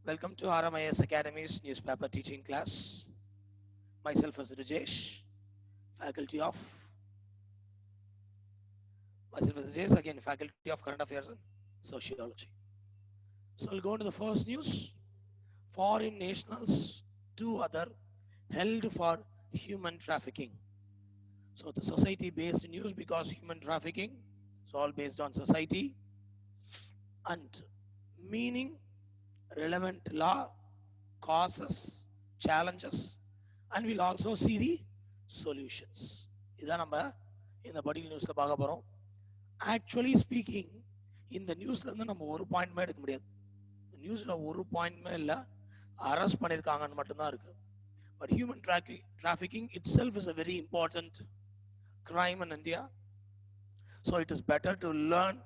Welcome to RMIS Academy's newspaper teaching class. Myself is Rajesh, faculty of again faculty of Current Affairs and Sociology. So we'll go into the first news. Foreign nationals, two other held for human trafficking. So the society-based news because human trafficking is all based on society and meaning, relevant law, causes, challenges, and we'll also see the solutions. இதான் நம்ம இந்த particular நியூஸ்ல பார்க்க போறோம். Actually speaking இந்த நியூஸ்ல இருந்து நம்ம ஒரு பாயிண்ட்மே எடுக்க முடியாது. நியூஸ்ல ஒரு பாயிண்ட்மே இல்லை, அரெஸ்ட் பண்ணியிருக்காங்கன்னு மட்டும்தான் இருக்கு. But human trafficking itself is a very important crime in India. So it is better to learn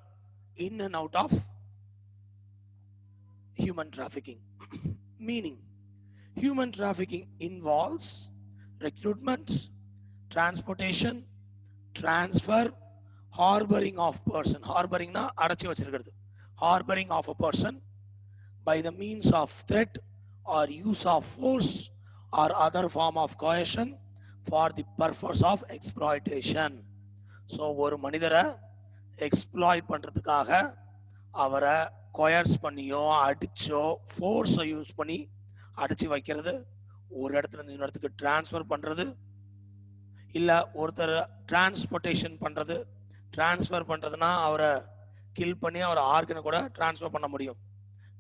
in and out of human trafficking. Meaning, human trafficking involves recruitment, transportation, transfer, harboring of person. Harboring na அடைச்சி வச்சிருக்கிறது. Harboring of a person by the means of threat or use of force or other form of coercion for the purpose of exploitation. So ஒரு மனிதரை exploit பண்றதுக்காக அவரை choirs பண்ணியோ அடிச்சோ ஃபோர்ஸை use பண்ணி அடிச்சு வைக்கிறது, ஒரு இடத்துல இருந்து இன்னொரு இடத்துக்கு டிரான்ஸ்ஃபர் பண்றது, இல்ல ஒருத்தர் டிரான்ஸ்போர்ட்டேஷன் பண்றது. டிரான்ஸ்ஃபர் பண்றதுன்னா அவரை கில் பண்ணி அவரை ஆர்கனை கூட டிரான்ஸ்ஃபர் பண்ண முடியும்.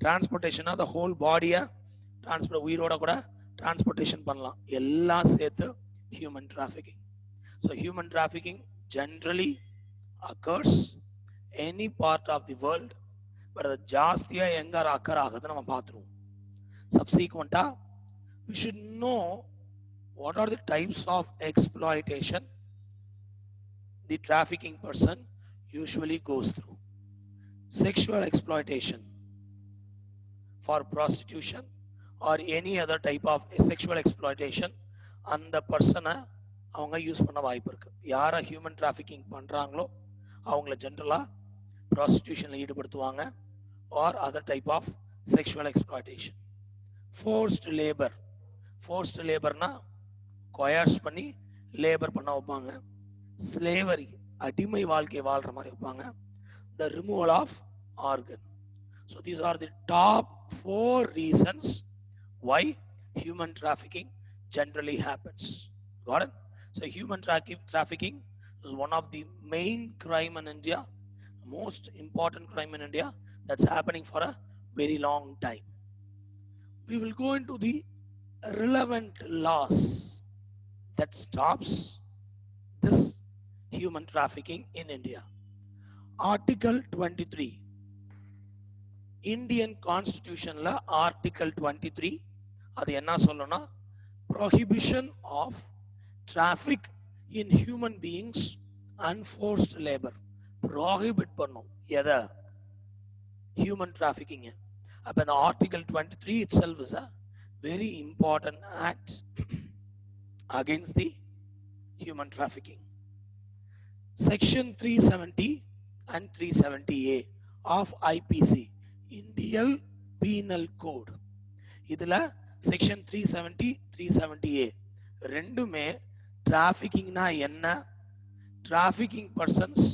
டிரான்ஸ்போர்ட்டேஷனா த ஹோல் பாடியை டிரான்ஸ்போர்ட் உயிரோட கூட டிரான்ஸ்போர்ட்டேஷன் பண்ணலாம். எல்லாம் சேர்த்து human trafficking. So human trafficking generally occurs any part of the world. But அது ஜாஸ்தியாக எங்கே அக்கர் ஆகுதுன்னு நம்ம பார்த்துருவோம். Subsequently, we should know what are the types of exploitation the trafficking person usually goes through. Sexual exploitation for prostitution or any other type of sexual exploitation அந்த பர்சனை அவங்க use பண்ண வாய்ப்பு இருக்கு. யாரை ஹியூமன் டிராஃபிக்கிங் பண்ணுறாங்களோ அவங்கள ஜென்ரலாக ப்ராஸ்டியூஷனில் ஈடுபடுத்துவாங்க or other type of sexual exploitation. Forced labour. Forced லேபர்னா கொயர்ஸ் பண்ணி லேபர் பண்ண வைப்பாங்க. ஸ்லேவரி, அடிமை வாழ்க்கை வாழ்கிற மாதிரி வைப்பாங்க. The removal of organ. So these are the top 4 reasons why human trafficking generally happens. Got it? So human trafficking is one of the main crime in India, most important crime in India that's happening for a very long time. We will go into the relevant laws that stops this human trafficking in India. Article 23. Indian Constitution la Article 23 அது என்ன சொல்லும்னா prohibition of traffic in human beings and forced labor. prohibit பண்ணும் எதை? human trafficking. அப்ப இந்த Article 23 itself is a very important act against the human trafficking. Section 370 and 370A of IPC, Indian Penal Code. இதுல section 370 370A ரெண்டுமே டிராஃபிக்கிங்னா என்ன, trafficking persons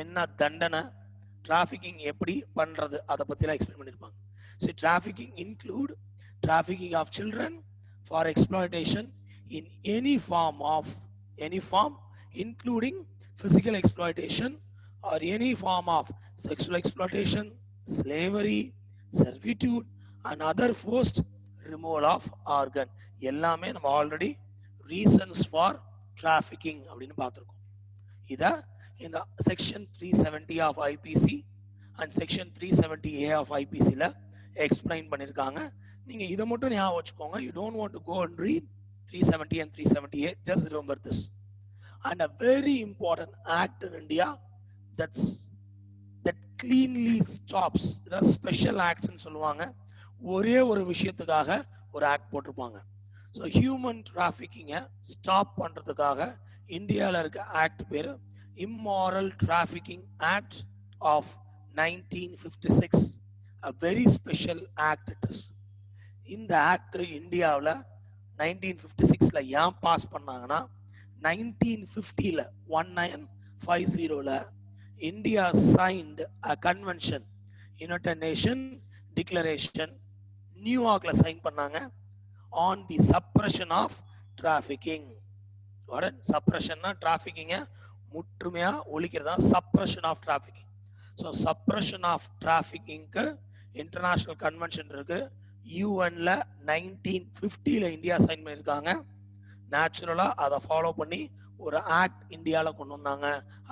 என்ன தண்டனை, trafficking எப்படி பண்றது அதை பத்திலாம் எக்ஸ்பிளைன் பண்ணியிருப்பாங்க. So trafficking include trafficking of children for exploitation in any form including physical exploitation or any form of sexual exploitation, slavery, servitude and other forced removal of organ. எல்லாமே நம்ம already reasons for trafficking அப்படின்னு பார்த்துருக்கோம். இதை இந்த section 370 of IPC and section 370A of ஐபிசியில் explain பண்ணியிருக்காங்க. நீங்கள் இதை மட்டும் ஞாபகம் வச்சுக்கோங்க. You don't want to go and read 370 and 370A. Just remember this. And a very important act in India that cleanly stops. இதான் ஸ்பெஷல் ஆக்ட்ஸ்ன்னு சொல்லுவாங்க. ஒரே ஒரு விஷயத்துக்காக ஒரு ஆக்ட் போட்டிருப்பாங்க. ஸோ ஹியூமன் டிராஃபிக்கிங்கை ஸ்டாப் பண்ணுறதுக்காக இந்தியாவில் இருக்க ஆக்ட் பேர் immoral trafficking act of 1956. A very special act it is. இந்த ஆக்ட் இந்தியாவில் 1956 ஏன் பாஸ் பண்ணாங்கன்னா 1950 1950 India signed a convention, United Nation declaration நியூயார்க்ல சைன் பண்ணாங்க on the suppression of trafficking. சப்ரஷன்னா டிராஃபிக்கிங்க முற்றுமையா ஒழிக்கிறதா suppression of trafficking. So suppression of டிராஃபிக்கிங்க்கு இன்டர்நேஷனல் கன்வென்ஷன் இருக்கு. யூஎன்ல 1950 இந்தியா சைன் பண்ணியிருக்காங்க. நேச்சுரலா அதை ஃபாலோ பண்ணி ஒரு ஆக்ட் இந்தியாவில் கொண்டு வந்தாங்க.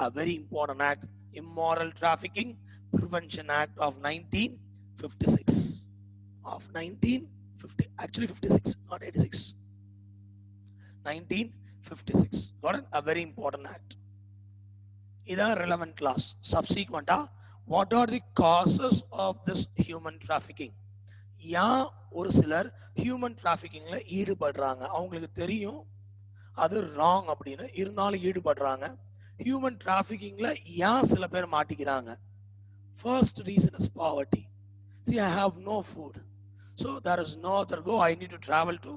a very important act, immoral trafficking prevention act of 1956 of 1950, actually 56 not 86, 1956. got it? A very important act. இதான் relevant class. Subsequent what are the causes of this human trafficking? ஏன் ஒரு சிலர் human டிராஃபிக்கிங்ல ஈடுபடுறாங்க, அவங்களுக்கு தெரியும் அது ராங் அப்படின்னு இருந்தாலும் ஈடுபடுறாங்க. ஹியூமன் டிராஃபிக்கிங்ல ஏன் சில பேர் மாட்டிக்கிறாங்க? First reason is poverty. See, I have no food, so there is no other go. I need to travel to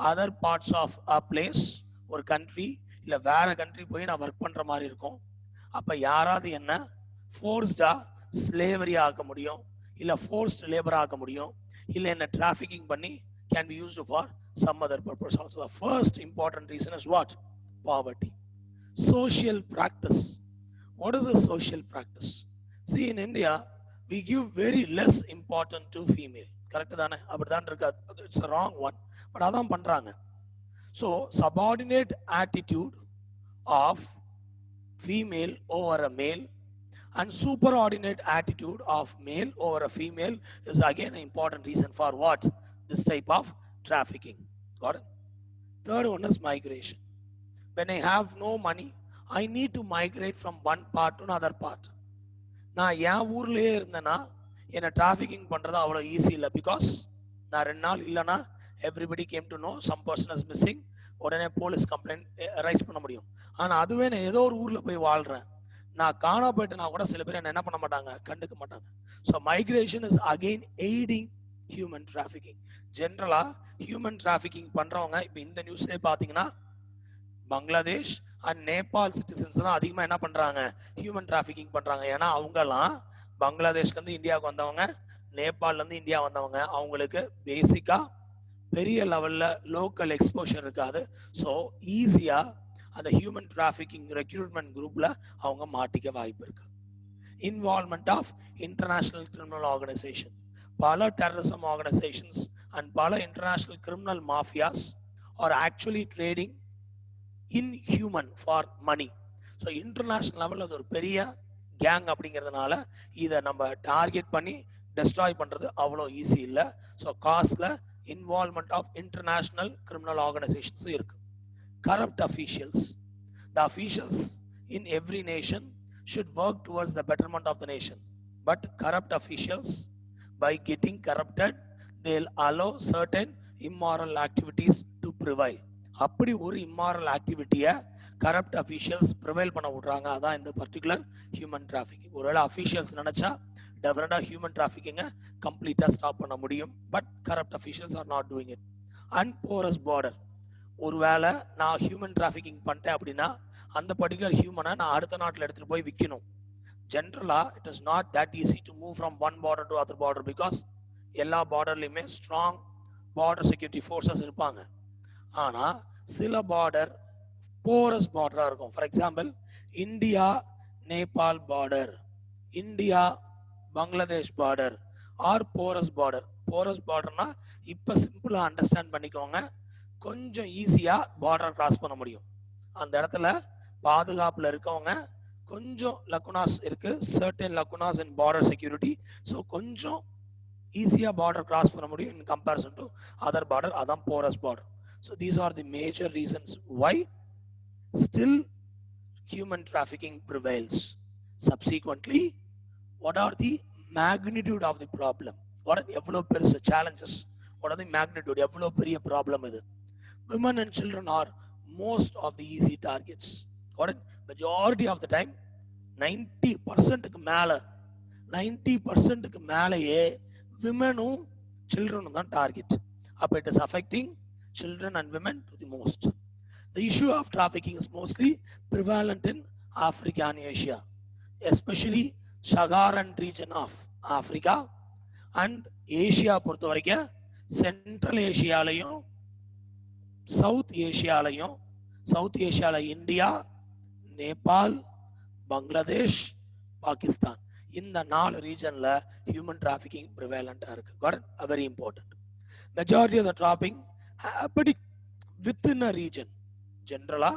other parts of a place, ஒரு கண்ட்ரி இல்லை வேற கண்ட்ரி போய் நான் ஒர்க் பண்ற மாதிரி இருக்கும். அப்ப யாராவது என்ன ஃபோர்ஸ்டா ஸ்லேவரி ஆக்க முடியும், இல்லை ஃபோர்ஸ்ட் லேபர் ஆக்க முடியும், இல்லை என்ன டிராஃபிக்கிங் பண்ணி can be used for some other purpose also. The first important reason is what? Poverty. Social practice. What is a social practice? See, in India we give very less importance to female. Correct தானே? அப்படிதான் இருக்கு. It's a wrong one, but அதான் பண்றாங்க. So subordinate attitude of female over a male and superordinate attitude of male over a female is again an important reason for what? This type of trafficking. Got it? Third one is migration. When I have no money, I need to migrate from one part to another part. நான் என் ஊர்லயே இருந்தேன்னா என்னை trafficking பண்றது அவ்வளோ easy இல்லை. Because நான் 2 நாள் இல்லைன்னா everybody came to know some person is missing, உடனே போலீஸ் கம்ப்ளைண்ட் ரைஸ் பண்ண முடியும். ஆனால் அதுவே நான் ஏதோ ஒரு ஊரில் போய் வாழ்கிறேன், நான் காணா போயிட்டுனா கூட சில பேர் என்ன பண்ண மாட்டாங்க, கண்டுக்க மாட்டாங்க. So migration is again aiding human trafficking. ஜென்ரலா ஹியூமன் டிராஃபிக்கிங் பண்றவங்க இப்போ இந்த நியூஸ்லேயே பார்த்தீங்கன்னா பங்களாதேஷ் அண்ட் நேபாள் சிட்டிசன்ஸ் தான் அதிகமாக என்ன பண்றாங்க, ஹியூமன் டிராஃபிக்கிங் பண்றாங்க. ஏன்னா அவங்கெல்லாம் பங்களாதேஷ்ல இருந்து இந்தியாவுக்கு வந்தவங்க, நேபாள்ல இருந்து இந்தியா வந்தவங்க, அவங்களுக்கு பேசிக்கா பெரிய லெவல்ல லோக்கல் எக்ஸ்போஷர் இருக்காது. ஸோ ஈஸியா அந்த ஹியூமன் டிராஃபிக்கிங் ரெக்ரூட்மெண்ட் குரூப்ல அவங்க மாட்டிக்க வாய்ப்பு இருக்கு. Involvement of international criminal organisation. பல டெரரிசம் ஆர்கனைசேஷன்ஸ் அண்ட் பல international criminal mafias are actually trading in human for money. So international லெவலில் அது ஒரு பெரிய கேங் அப்படிங்கிறதுனால இதை நம்ம டார்கெட் பண்ணி டெஸ்ட்ராய் பண்றது அவ்வளோ ஈஸி இல்லை. ஸோ காஸ்ட்ல இன்வால்மெண்ட் ஆஃப் இன்டர்நேஷனல் கிரிமினல் ஆர்கனைசேஷன்ஸும் இருக்கு. Corrupt officials. The officials in every nation should work towards the betterment of the nation, but corrupt officials, by getting corrupted, they'll allow certain immoral activities to prevail. அப்படி ஒரு immoral activity-ய corrupt officials prevail பண்ண விடுறாங்க. அதான் இந்த particular human trafficking. ஒருவேளை officials நினைச்சா டெஃபினட்டா human டிராஃபிக்கிங்கை கம்ப்ளீட்டா ஸ்டாப் பண்ண முடியும், but corrupt officials are not doing it. And porous border. ஒருவேளை நான் ஹியூமன் டிராஃபிக்கிங் பண்ணிட்டேன் அப்படின்னா அந்த பர்டிகுலர் ஹியூமனை நான் அடுத்த நாட்டில் எடுத்துட்டு போய் விற்கணும். ஜென்ரலா it is not that easy to move from one border to other border, because எல்லா பார்டர்லையுமே ஸ்ட்ராங் பார்டர் செக்யூரிட்டி ஃபோர்ஸஸ் இருப்பாங்க. ஆனால் சில பார்டர் போரஸ் பார்டராக இருக்கும். For example India Nepal border, India Bangladesh border are porous border. Porous பார்டர்னா இப்போ சிம்பிளாக அண்டர்ஸ்டாண்ட் பண்ணிக்கோங்க, கொஞ்சம் ஈஸியாக பார்டர் கிராஸ் பண்ண முடியும். அந்த இடத்துல பாதுகாப்புல இருக்கவங்க கொஞ்சம் லக்குனாஸ் இருக்கு, certain lacunas in border security. So கொஞ்சம் ஈஸியா பார்டர் கிராஸ் பண்ண முடியும் in comparison to other border. அதான் porous border. So these are the major reasons why still human trafficking prevails. Subsequently what are the magnitude of the problem? எவ்வளோ பெருசு challenges, what are the magnitude, எவ்வளோ பெரிய problem இது? Women and children are most of the easy targets. What majority of the time 90% மேல 90% மேலேயே விமனும் சில்ட்ரனும் தான் target. But it is affecting children and women to the most. The issue of trafficking is mostly prevalent in Africa and Asia, especially Sagaran region of Africa and Asia பொறுத்த வரைக்கும் central ஏஷியாலையும் south ஏஷியால India, Nepal, Bangladesh, Pakistan, இந்த 4 ரீஜன்ல human trafficking ப்ரிவேலண்டா இருக்கு. Got it? Very important. Majority of the trafficking happening within a region. ஜென்ரலா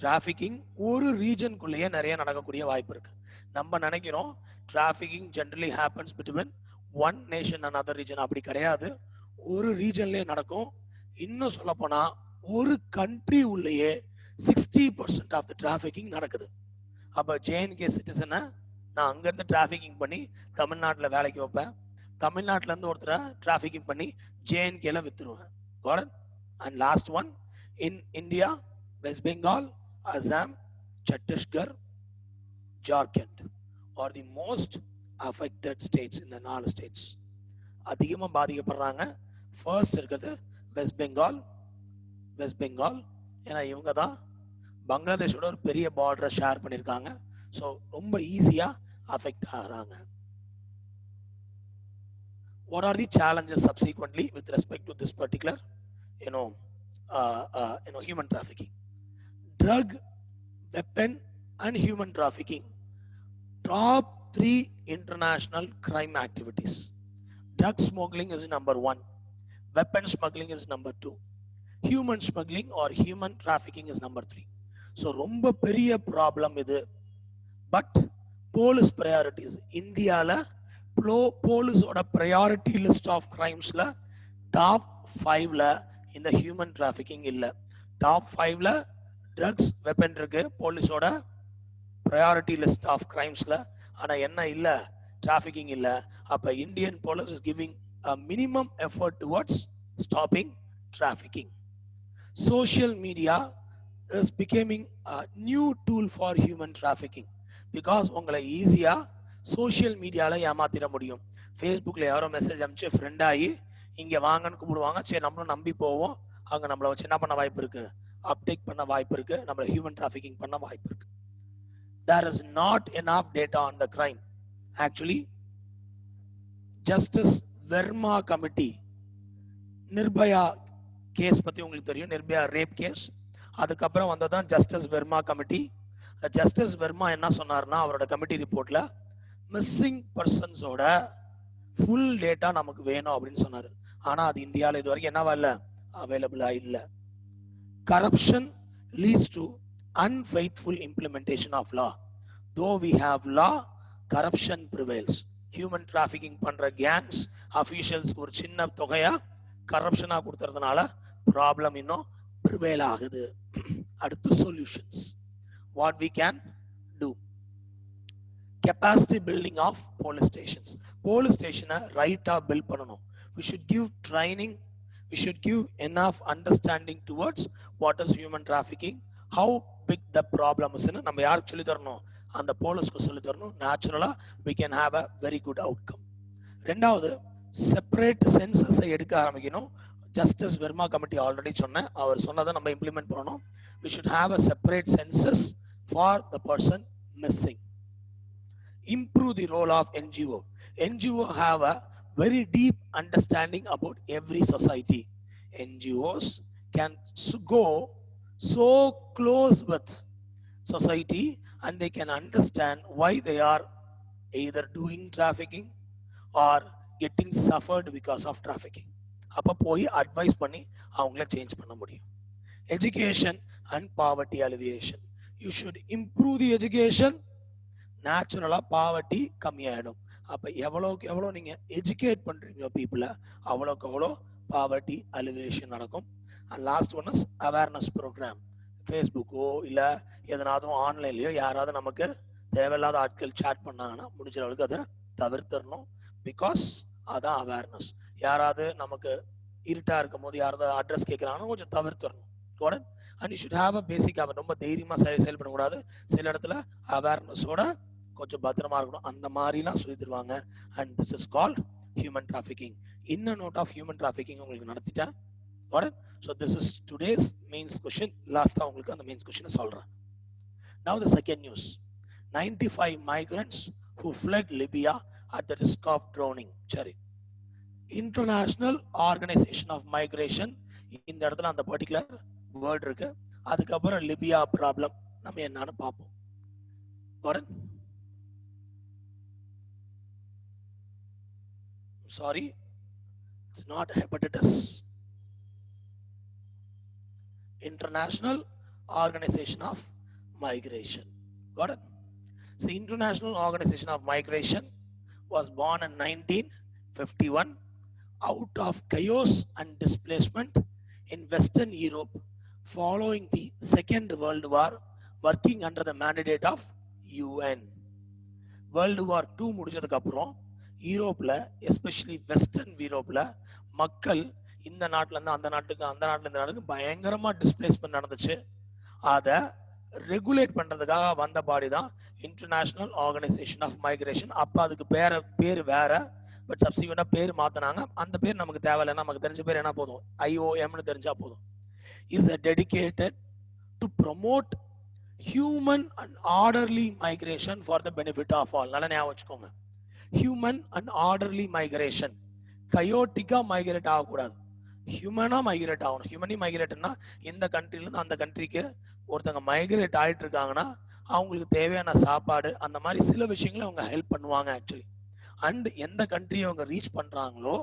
trafficking ஒரு ரீஜனுக்குள்ளேயே நிறைய நடக்கக்கூடிய வாய்ப்பு இருக்கு. நம்ம நினைக்கிறோம் trafficking generally happens between one nation and other region. அப்படி கிடையாது. ஒரு ரீஜன்லயே நடக்கும். இன்னும் சொல்ல போனா ஒரு கண்ட்ரி உள்ளேயே 60% ஆஃப் த டிராஃபிக்கிங் நடக்குது. அப்ப ஜேஎன்கே சிட்டிசனை நான் அங்கிருந்து டிராஃபிக்கிங் பண்ணி தமிழ்நாட்டில் வேலைக்கு வைப்பேன். தமிழ்நாட்டில இருந்து ஒருத்தரை டிராஃபிக்கிங் பண்ணி ஜேஎன்கேல வித்துருவேன். And last one in India, West Bengal, Assam, Chhattisgarh, Jharkhand are the most affected states. இந்த 4 ஸ்டேட்ஸ் அதிகமாக பாதிக்கப்படுறாங்க. ஃபர்ஸ்ட் இருக்கிறது வெஸ்ட் பெங்கால். ஏன்னா இவங்க தான் பங்களாதேஷோட ஒரு பெரிய பார்டரை ஷேர் பண்ணியிருக்காங்க. ஸோ ரொம்ப ஈஸியா அஃபெக்ட் ஆகிறாங்க. What are the challenges subsequently with respect to this particular, human trafficking? Drug, weapon, and human trafficking. Top 3 international crime activities. Drug smuggling is number 1. Weapon smuggling is number 2. Human smuggling or human trafficking is number 3. So ரொம்ப பெரிய problem இது. But police priorities இந்தியாவில் போலீஸோட priority list of கிரைம்ஸில் top 5ல இந்த human trafficking இல்லை. Top 5ல drugs, weapon இருக்கு போலீஸோட priority list of கிரைம்ஸில். ஆனால் என்ன இல்லை? டிராஃபிக்கிங் இல்லை. அப்போ Indian police is giving a minimum effort towards stopping trafficking. Social media is becoming a new tool for human trafficking because உங்களை ஈஸியா சோஷியல் மீடியால ஏமாத்திட முடியும். ஃபேஸ்புக்ல யாரோ மெசேஜ் அனுப்பிச்சு ஃப்ரெண்ட் ஆகி இங்க வாங்கன்னு கூப்பிடுவாங்க. சரி, நம்மளும் நம்பி போவோம். அங்க நம்மளை வச்சு என்ன பண்ண வாய்ப்பு இருக்கு? அப்டேக் பண்ண வாய்ப்பு இருக்கு. நம்மளை ஹியூமன் டிராஃபிக்கிங் பண்ண வாய்ப்பு இருக்கு. There is not enough data on the crime. Actually, Justice Verma Committee, Nirbhaya case பத்தி உங்களுக்கு தெரியும். Nirbhaya rape case. அதுக்கப்புறம் வந்ததான் justice Verma committee. Justice Verma என்ன சொன்னார்னா, அவரோட கமிட்டி ரிப்போர்ட்ல மிஸ்ஸிங் பர்சன்ஸோட ஃபுல் டேட்டா நமக்கு வேணும் அப்படின்னு சொன்னாரு. ஆனா அது இந்தியாவில் இது வரைக்கும் என்னவா இல்லை? அவைலபிளா இல்லை. Corruption leads to unfaithful implementation of law. Though we have law, corruption prevails. Human trafficking பண்ற gangs officials ஒரு சின்ன தொகையா கரப்ஷனா கொடுத்துறதுனால ப்ராப்ளம் இன்னும் ப்ரிவேல் ஆகுது. அடுத்து solutions. What we can do? Capacity building of police stations. Police station ரைட்டா build பண்ணணும். We should give training. We should give enough understanding towards what is human trafficking, how big the problem is. நம்ம யாருக்கு சொல்லி தரணும்? அந்த போலீஸ்க்கு சொல்லி தரணும். நேச்சுரலா we can have a very good outcome. ரெண்டாவது, செப்பரேட் சென்சஸை எடுக்க ஆரம்பிக்கணும். ஜஸ்டிஸ் வெர்மா கமிட்டி ஆல்ரெடி சொன்னேன், அவர் சொன்னதை நம்ம இம்ப்ளிமெண்ட் பண்ணணும். We should have a separate census for the person missing. Improve the role of NGO. NGO have a very deep understanding about every society. NGOs can go so close with society and they can understand why they are either doing trafficking or getting suffered because of trafficking. அப்ப போய் advice பண்ணி அவங்கள change பண்ண முடியும். Education and poverty alleviation. You should improve the education. நேச்சுரலா poverty கம்மியாயிடும். அப்ப எவ்வளோக்கு எவ்வளோ நீங்க எஜுகேட் பண்றீங்களோ பீப்புளை, அவ்வளோக்கு அவ்வளோ பாவர்ட்டி அலிவேஷன் நடக்கும். And last one is awareness programme. ஃபேஸ்புக்கோ இல்லை எதனாவது ஆன்லைன்லயோ யாராவது நமக்கு தேவையில்லாத ஆட்கள் சேட் பண்ணாங்கன்னா முடிஞ்ச அளவுக்கு அதை தவிர்த்திடணும். பிகாஸ் அதான் அவேர்னஸ். யாராவது நமக்கு இருட்டா இருக்கும் போது யாராவது அட்ரஸ் கேட்கறாங்கன்னா கொஞ்சம் தவிர்த்திடணும். And you should have a basic aware. ரொம்ப தைரியமா செயல்படக்கூடாது. சில இடத்துல அவேர்னஸோட கொஞ்சம் பத்திரமா இருக்கணும். அந்த மாதிரிலாம் சொல்லி தருவாங்க. And this is called human trafficking. Inner note of human trafficking உங்களுக்கு நடத்திட்டேன். Got it? So this is today's mains question. Last time உங்களுக்கு அந்த mains question சொல்றேன். Now the second news. 95 migrants who fled Libya at the risk of drowning. சரி. International Organization of Migration, இந்த இடத்துல அந்த particular word இருக்கு. அதுக்கப்புறம் Libya problem நம்ம என்னன்னு பார்ப்போம். Got it? Sorry, it's not hepatitis. International Organization of Migration. Got it? So International Organization of Migration was born in 1951 out of chaos and displacement in Western Europe following the Second World War, working under the mandate of UN. World War II முடிஞ்சதுக்கு அப்புறம் யூரோப்ல especially western யூரோப்ல மக்கள் இந்த நாட்டுல இருந்து அந்த நாட்டுக்கு, அந்த நாட்டுல இந்த நாட்டுக்கு பயங்கரமா டிஸ்பிளேஸ்மெண்ட் நடந்துச்சு. அதை ரெகுலேட் பண்றதுக்காக வந்த பாடி தான் இன்டர்நேஷனல் ஆர்கனைசேஷன் ஆஃப் மைக்ரேஷன். அப்ப அதுக்கு பேர் வேற, பட் சப்சிக்வெண்டா பேர் மாத்தினாங்க. அந்த பேர் நமக்கு தேவையில்லை, நமக்கு தெரிஞ்ச பேர் என்ன போதும், IOMனு தெரிஞ்சா போதும். Is dedicated to promote human and orderly migration for the benefit of all. நல்லா ஞாபகம் வச்சுக்கோங்க, human and orderly migration. கயோட்டிக்கா மைக்ரேட் ஆகக்கூடாது, ஹியூமனா மைக்ரேட் ஆகணும். ஹியூமனி மைக்ரேட்னா இந்த கண்ட்ரில இருந்து அந்த கண்ட்ரிக்கு ஒருத்தங்க மைக்ரேட் ஆயிட்டு இருக்காங்கன்னா அவங்களுக்கு தேவையான சாப்பாடு, அந்த மாதிரி சில விஷயங்களை அவங்க ஹெல்ப் பண்ணுவாங்க ஆக்சுவலி. அண்ட் எந்த கண்ட்ரியை அவங்க ரீச் பண்றாங்களோ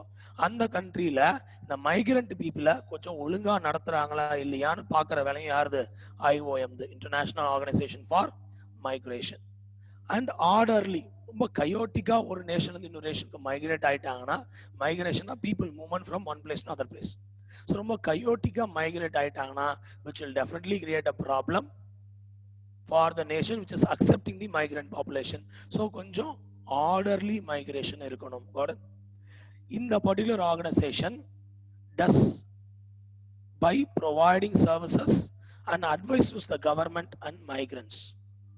அந்த கண்ட்ரியில இந்த மைக்ரண்ட் பீப்புளை கொஞ்சம் ஒழுங்கா நடத்துறாங்களா இல்லையான்னு பாக்குற வேலையும் யாருது, IOM, international organisation for migration. And orderly, ரொம்ப கயோட்டிக்கா ஒரு நேஷன்ல இருந்து இன்னொரு நேஷனுக்கு மைக்ரேட் ஆயிட்டாங்கன்னா, மைக்ரேஷனா people movement from one place to other place. So ரொம்ப கயோட்டிக்கா மைக்ரேட் ஆயிட்டாங்கன்னா which will definitely create a problem for the nation which is accepting the migrant population. So கொஞ்சம் orderly migration இருக்கணும். இந்த particular organization does by providing services and advice to the government and migrants.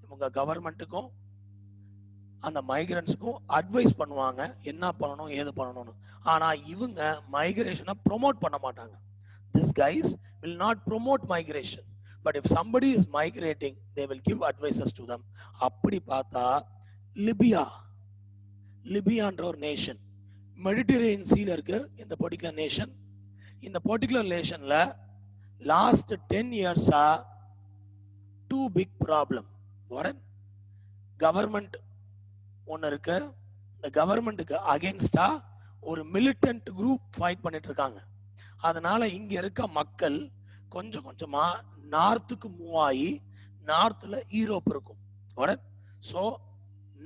இவங்க கவர்மெண்ட்டுக்கும் அந்த மைக்ரன்ஸுக்கும் advice பண்ணுவாங்க என்ன பண்ணணும் ஏது பண்ணணும்னு. ஆனா இவங்க மைக்ரேஷனை ப்ரொமோட் பண்ண மாட்டாங்க. These guys will not promote migration, but if somebody is migrating they will give advices to them. அப்படி பார்த்தா லிபியான்ற ஒரு நேஷன் மெடிட்டரேனியன் சீல இருக்கு இந்த பர்டிகுலர் நேஷன். இந்த பர்டிகுலர் நேஷன்ல லாஸ்ட் 10 இயர்ஸா 2 பிக் ப்ராப்ளம். கவர்மெண்ட் ஒன்னு இருக்கு, இந்த கவர்மெண்ட்டுக்கு அகேன்ஸ்டா ஒரு மிலிட்டன்ட் குரூப் ஃபைட் பண்ணிட்டு இருக்காங்க. அதனால இங்க இருக்க மக்கள் கொஞ்சம் கொஞ்சமா நார்த்துக்கு மூவ் ஆகி, நார்த்ல யூரோப் இருக்கும். ஸோ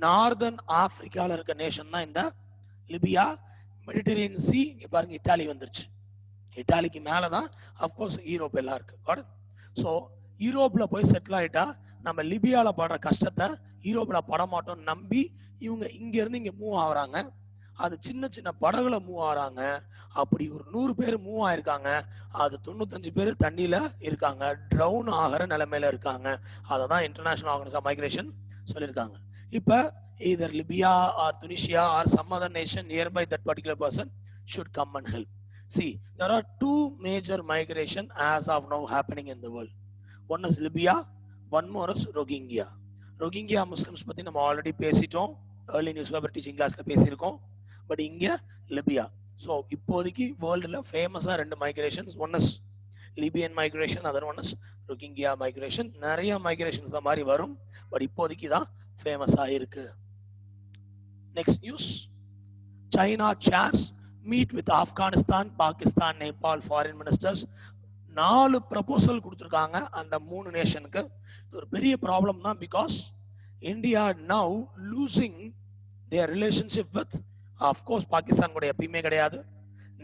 நார்தர்ன் ஆப்பிரிக்கால இருக்க நேஷன் தான் இந்த லிபியா. மெடிட்டரேனியன் சி, இங்க பாருங்க இட்டாலி வந்துருச்சு, இட்டாலிக்கு மேலதான் அப்கோர்ஸ் யூரோப் எல்லாம் இருக்கு. ஸோ யூரோப்ல போய் செட்டில் ஆயிட்டா நம்ம லிபியால படுற கஷ்டத்தை யூரோப்ல பட மாட்டோம் நம்பி இவங்க இங்க இருந்து இங்க மூவ் ஆகுறாங்க. அது சின்ன சின்ன படகுல மூவ் ஆகுறாங்க. அப்படி ஒரு 100 பேர் மூவ் ஆயிருக்காங்க, அது 95 பேர் தண்ணியில இருக்காங்க, ட்ரவுன் ஆகிற நிலைமையில இருக்காங்க. அததான் இன்டர்நேஷனல் ஆர்கனைசேஷன் ஆஃப் மைக்ரேஷன் சொல்லியிருக்காங்க. இப்ப either Libya or Tunisia or some other nation nearby that particular person should come and help. See, there are 2 major migration as of now happening in the world. One is Libya, one more is Rohingya. Rohingya Muslims பத்தி நம்ம already பேசிட்டோம், early newspaper teaching classல பேசியிருக்கோம். But இங்க Libya. So இப்போதைக்கு வேர்ல்டுல ஃபேமஸா 2 migrations, one is Libyan migration, other one is Rohingya migration. நிறைய migrations தான் மாதிரி வரும், பட் இப்போதைக்கு தான் ஃபேமஸா இருக்கு. Next news, China chairs meet with Afghanistan, Pakistan, Nepal foreign ministers. 4 proposal கொடுத்துருக்காங்க அந்த 3 நேஷனுக்கு. இது ஒரு பெரிய ப்ராப்ளம் தான், because India now losing their relationship with, of course, Pakistan கூட எப்பயுமே கிடையாது,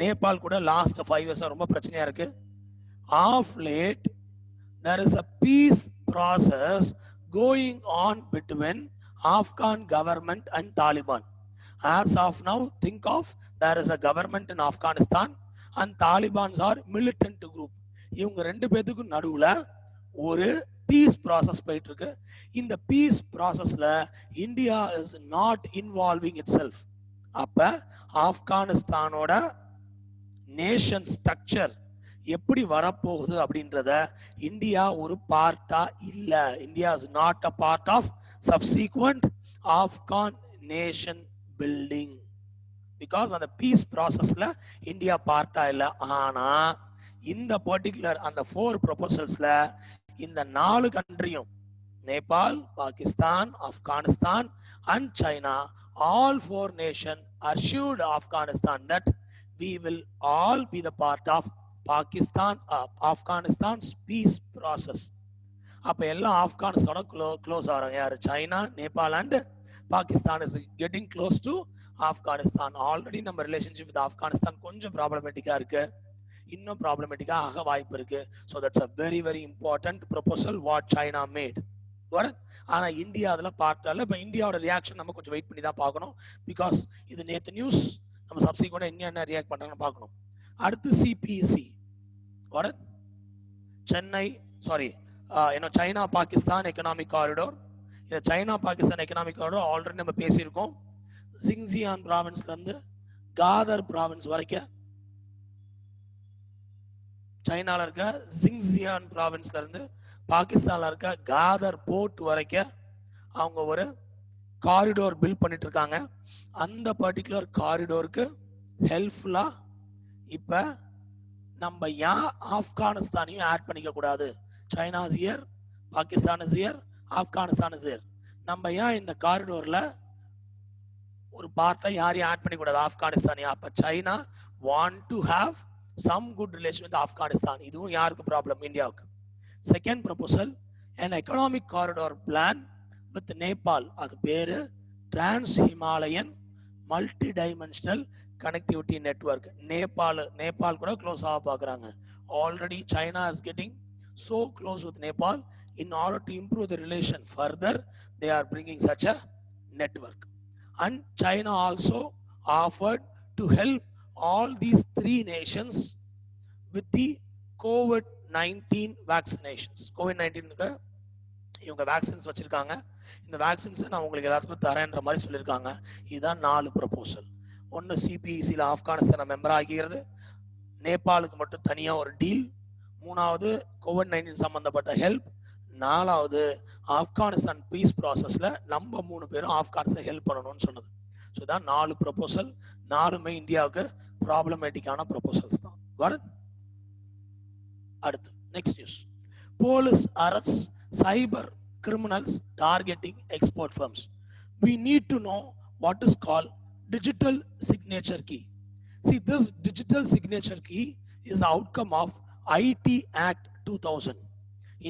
நேபாள் கூட லாஸ்ட் 5 years ரொம்ப பிரச்சனையா இருக்கு. Of late there is a peace process going on between Afghan government and Taliban. As of now, think of, there is a government in Afghanistan and Talibans are militant group. இவங்க 2 பேத்துக்கு நடுவுல ஒரு piece process போயிட்டு இருக்கு. இந்த peace ப்ராசஸ்ல India is not involving itself. அப்ப ஆப்கானிஸ்தானோட நேஷன் ஸ்ட்ரக்சர் எப்படி வரப்போகுது அப்படின்றத இந்தியா ஒரு பார்ட்டா இல்ல. India is not a part of subsequent Afghan nation building. Because அந்த பீஸ் ப்ராசஸ்ல இந்தியா பார்ட்டா இல்ல. ஆனா இந்த பர்டிகுலர் அந்த 4 ப்ரொபோசல்ஸ்ல இந்த 4 கண்ட்ரியும் Nepal, Pakistan, Afghanistan and China, all 4 nations assured Afghanistan that we will all be the part of Afghanistan's peace process. அப்ப எல்லாம் ஆப்கானிஸ்தானோட க்ளோஸ் ஆகிறாங்க. யாரு? China, Nepal and Pakistan is getting close to Afghanistan. Already நம்ம ரிலேஷன்ஷிப் வித் ஆப்கானிஸ்தான் கொஞ்சம் ப்ராப்ளமேட்டிக்கா இருக்கு, இன்னும் ப்ராப்ளமேட்டிக்கா ஆக வாய்ப்பு இருக்கு. So that's a very very important proposal what China mat. ஆனா இந்தியா அதுல பார்ட்டால. இப்ப இந்தியாவோட ரியாக்ஷன் நம்ம கொஞ்சம் வெயிட் பண்ணி தான் பார்க்கணும். பிகாஸ் இது நேத்து நியூஸ், நம்ம சப்சிக்வெண்டா இந்தியா என்ன ரியாக்ட் பண்றாங்கன்னு பார்க்கணும். அடுத்து சிபிசி சென்னை சைனா பாகிஸ்தான் எக்கனாமிக் காரிடோர். இந்த China Pakistan economic corridor already நம்ம பேசியிருக்கோம். சிங்ஜியான் ப்ராவின்ஸ்ல இருந்து காதர் ப்ராவின்ஸ் வரைக்கும், சைனால இருக்க சிங்ஜியான் ப்ராவின்ஸ்ல இருந்து பாகிஸ்தான்ல இருக்க காதர் போர்ட் வரைக்கும் அவங்க ஒரு காரிடோர் பில்ட் பண்ணிட்டு இருக்காங்க. அந்த பர்டிகுலர் காரிடோருக்கு ஹெல்ப்ஃபுல்லா இப்ப நம்ம ஏன் ஆப்கானிஸ்தானையும் ஆட் பண்ணிக்க கூடாது? China is here, Pakistan is here, Afghanistan is here. நம்ம ஏன் இந்த காரிடோர்ல ஒரு பார்ட்டை யாரையும் ஆட் பண்ணி கூடாது? ஆப்கானிஸ்தானையும். அப்ப China want to have some good relation with Afghanistan. இதுவும் யாருக்கு ப்ராப்ளம்? இந்தியாவுக்கு. Second proposal, an economic corridor plan with Nepal. அது பேரு trans Himalayan multi dimensional connectivity network. Nepal கூட க்ளோஸ் ஆக பார்க்குறாங்க. Already China is getting so close with Nepal. In order to improve the relation further, they are bringing such a network. And China also offered to help all these 3 nations with the COVID-19 vaccinations. COVID-19 இவங்க vaccines வச்சிருக்காங்க. இந்த வேக்சின்ஸை நான் உங்களுக்கு எல்லாத்துக்கும் தரேன்ற மாதிரி சொல்லியிருக்காங்க. இதுதான் 4 proposal. ஒன்று சிபிஇசியில் ஆப்கானிஸ்தானை மெம்பர் ஆகிறது, நேபாளுக்கு மட்டும் தனியாக ஒரு டீல், 3வது COVID-19 சம்பந்தப்பட்ட ஹெல்ப், 4வது ஆப்கானிஸ்தான் பீஸ் ப்ராசஸ்ல நம்ம 3 பேரும் ஆப்கானிஸ்தான் ஹெல்ப் பண்ணணும்னு சொன்னது. ஸோ இதான் 4 ப்ரொபோசல். 4மே இந்தியாவுக்கு ப்ராப்ளமேட்டிக்கான ப்ரொபோசல்ஸ் தான். அடுத்து next news. Police arrest cyber criminals targeting export firms. We need to know what is called digital signature key. See, this digital signature key is the outcome of IT Act 2000.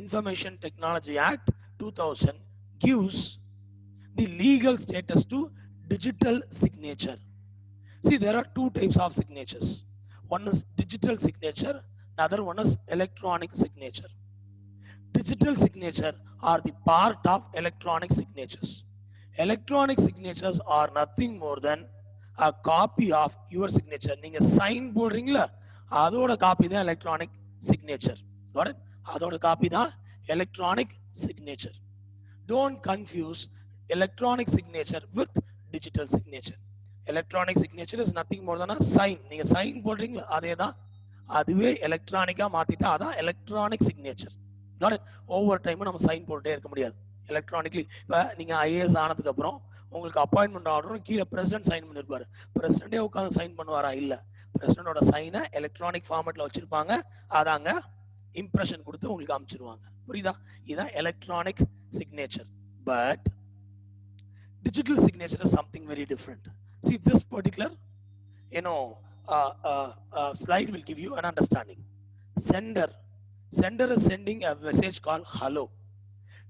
Information Technology Act 2000 gives the legal status to digital signature. See, there are 2 types of signatures. One is digital signature, another one is electronic signature. Digital signature are the part of electronic signatures. Electronic signatures are nothing more than a copy of your signature. நீங்க sign போடுறீங்களா, அதோட copy தான் electronic signature. அதோட copy தான் electronic signature. Don't confuse electronic signature with digital signature. Electronic signature is nothing more than a sign. நீங்க sign போடுறீங்களா, அதே தான், அதுவே எலக்ட்ரானிக்கா மாத்திட்டா அதான் எலக்ட்ரானிக் சிக்னேச்சர். ஒவ்வொரு டைமும் நம்ம சைன் போட்டுட்டே இருக்க முடியாது எலக்ட்ரானிக்லி. இப்போ நீங்கள் ஐஏஎஸ் ஆனதுக்கு அப்புறம் உங்களுக்கு அப்பாயின்மெண்ட் ஆர்டரும் கீழே பிரசிடென்ட் சைன் பண்ணிருப்பாரு. பிரசிடென்டே உட்காந்து சைன் பண்ணுவாரா? இல்லை. பிரசிடென்டோட சைனை எலக்ட்ரானிக் ஃபார்மேட்ல வச்சிருப்பாங்க, அதாங்க இம்ப்ரெஷன் கொடுத்து உங்களுக்கு அனுப்பிச்சிருவாங்க. புரியுதா? இதுதான் electronic signature. But digital signature is something very different. See, this particular slide will give you an understanding. Sender is sending a message called hello,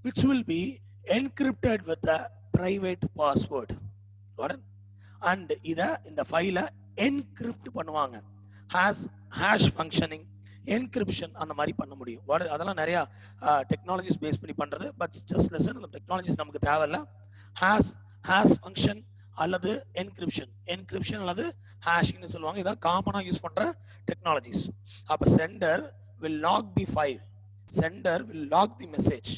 which will be encrypted with a private password. And இத இந்த ஃபைலை encrypt பண்ணுவாங்க. hash functioning, encryption அந்த மாதிரி பண்ண முடியும். அதெல்லாம் நிறைய டெக்னாலஜிஸ் பேஸ் பண்ணி பண்றது. பட் ஜஸ்ட் லிசன், அந்த டெக்னாலஜிஸ் நமக்கு தேவையில்ல. hash function அல்லது encryption அல்லது ஹேஷிங்னு சொல்லுவாங்க. இதான் காமனா யூஸ் பண்ற டெக்னாலஜிஸ். அப்ப centre will lock the file, sender will lock the message,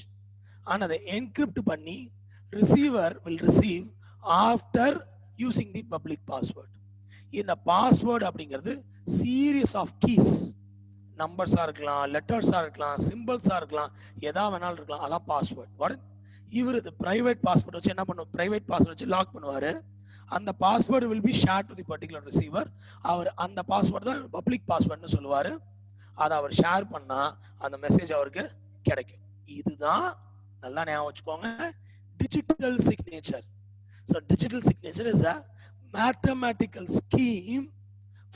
and அதை encrypt பண்ணி receiver will receive after using the public password. இந்த பாஸ்வேர்டு அப்படிங்கிறது சீரியஸ் ஆஃப் கீஸ், நம்பர்ஸா இருக்கலாம், லெட்டர்ஸா இருக்கலாம், சிம்பிள்ஸா இருக்கலாம், எதா வேணாலும் இருக்கலாம், அதான் பாஸ்வேர்ட். இவர் இது பிரைவேட் பாஸ்வேர்ட் வச்சு என்ன பண்ணுவோம், பிரைவேட் பாஸ்வேர்ட் வச்சு லாக் பண்ணுவாரு. அந்த password will be share to the particular receiver. அவர் அந்த பாஸ்வேர்டு தான் பப்ளிக் பாஸ்வேர்ட்னு சொல்லுவாரு. அதை அவர் ஷேர் பண்ணா அந்த மெசேஜ் அவருக்கு கிடைக்கும். இதுதான் நல்லா ஞாபகம் வச்சுக்கோங்க, digital signature. So digital signature is a mathematical scheme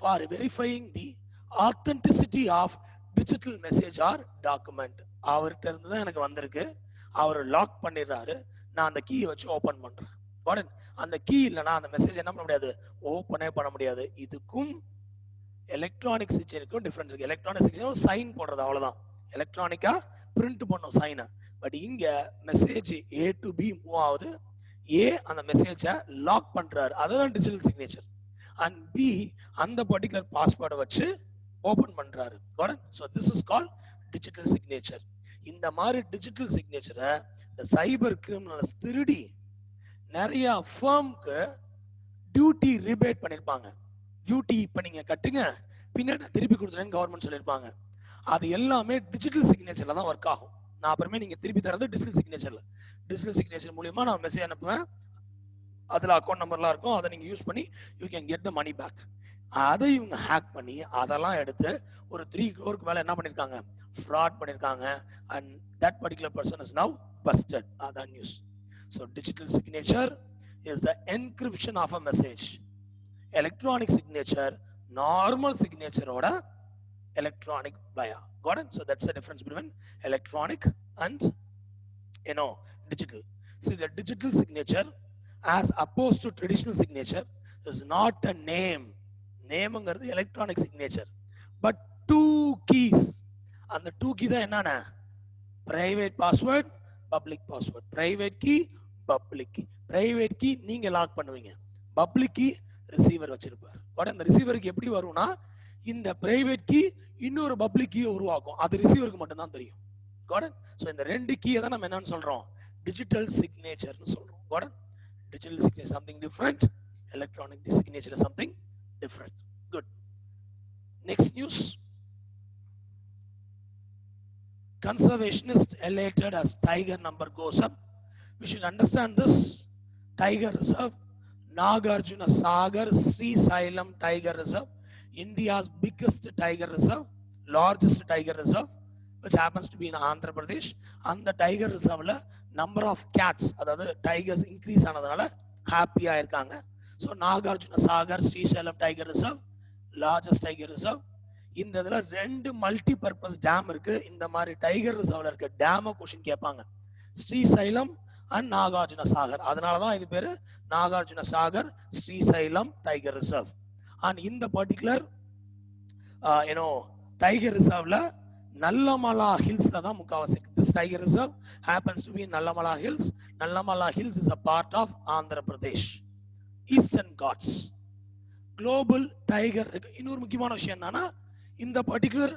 for verifying the authenticity of digital message or document. அவர்கிட்ட இருந்து தான் எனக்கு வந்திருக்கு, அவர் லாக் பண்ணிடுறாரு, நான் அந்த கீயை வச்சு ஓபன் பண்றேன். அந்த கீ இல்லைன்னா அந்த மெசேஜ் என்ன பண்ண முடியாது, ஓபனே பண்ண முடியாது. இதுக்கும் எலக்ட்ரானிக் சிக்னேச்சருக்கும் டிஃபரன்ஸ் இருக்கு. எலக்ட்ரானிக் சிக்னேச்சர் சைன் போடுறது, அவ்வளவுதான், எலக்ட்ரானிக்கா பிரிண்ட் பண்ணும் சைனை. பட் இங்க message A to B move ஆகுது. A அந்த மெசேஜை லாக் பண்றாரு, அதுதான் டிஜிட்டல் சிக்னேச்சர். அண்ட் B அந்த பர்டிகுலர் பாஸ்வேர்டை வச்சு ஓபன் பண்றாரு. So this is called digital signature. இந்த மாதிரி டிஜிட்டல் சிக்னேச்சரை இந்த சைபர் கிரிமினல்ஸ் திருடி நிறைய ஃபர்ம்க்கு டியூட்டி ரிபேட் பண்ணிருப்பாங்க. டியூட்டி இப்ப நீங்க கட்டுங்க, பின்னாடி திருப்பி கொடுத்துறேன்னு கவர்மெண்ட் சொல்லியிருப்பாங்க. அது எல்லாமே டிஜிட்டல் சிக்னேச்சர்ல தான் ஒர்க் ஆகும். நான் அப்புறமே நீங்க திருப்பி தரது டிஜிட்டல் சிக்னேச்சர்ல. டிஜிட்டல் சிக்னேச்சர் மூலமா நான் மெசேஜ் அனுப்புவேன், அதுல அக்கௌண்ட் நம்பர்லாம் இருக்கும், அதை நீங்க யூஸ் பண்ணி you can get the money back. அதை இவங்க ஹேக் பண்ணி அதெல்லாம் எடுத்து ஒரு 3 crore மேல என்ன பண்ணிருக்காங்க, ஃப்ராட் பண்ணிருக்காங்க. And that particular person is now busted. அதான் news. So digital signature is the encryption of a message. Electronic signature normal சிக்னேச்சரோட electronic via. Got it? So that's the difference between electronic and digital. See, the digital signature as opposed to traditional signature is not a name. Name is electronic signature, but 2 keys. And the 2 key தான் என்னன்னா private password, public password. Private key, public key. Private key நீங்க lock பண்ணுவீங்க, public key receiver வச்சிருப்பார். But அந்த ரிசீவருக்கு எப்படி வரும்னா, இந்த பிரைவேட் கீ இன்னொரு பப்ளிக் கீயை உருவாக்கும், அது ரிசீவருக்கு மட்டும் தான் தெரியும். Got it? So இந்த 2 கீயை தான் நம்ம என்னன்னு சொல்றோம், டிஜிட்டல் சிக்னேச்சர்னு சொல்றோம். Got it? Digital signature is something different, electronic signature is something different. Good. Next news. Conservationist elated as tiger number goes up. We should understand this. Tiger Reserve, Nagarjuna Sagar Sri Sailam Tiger Reserve, India's biggest tiger reserve, largest tiger reserve, which happens to be in Andhra Pradesh. And the tiger reserve la number of cats, adhaadu tigers increase aanadanaala happy ah irukanga. So Nagarjuna Sagar Sri Sailam Tiger Reserve, largest tiger reserve. இந்த இதுல 2 multi purpose dam இருக்கு. இந்த மாதிரி tiger ரிசர்வ்ல இருக்க dam question கேட்பாங்க, Srisailam and Nagarjuna Sagar. அதனாலதான் இது பேரு Nagarjuna Sagar Srisailam tiger reserve. And இந்த பர்டிகுலர் டைகர் ரிசர்வ்ல நல்லமலா ஹில்ஸ்ல தான் முக்காவாசி. This tiger reserve happens to be in Nallamala hills. Nallamala hills is a part of Andhra Pradesh, Eastern Ghats. Global tiger. இன்னொரு முக்கியமான விஷயம் என்னன்னா, இந்த பர்டிகுலர்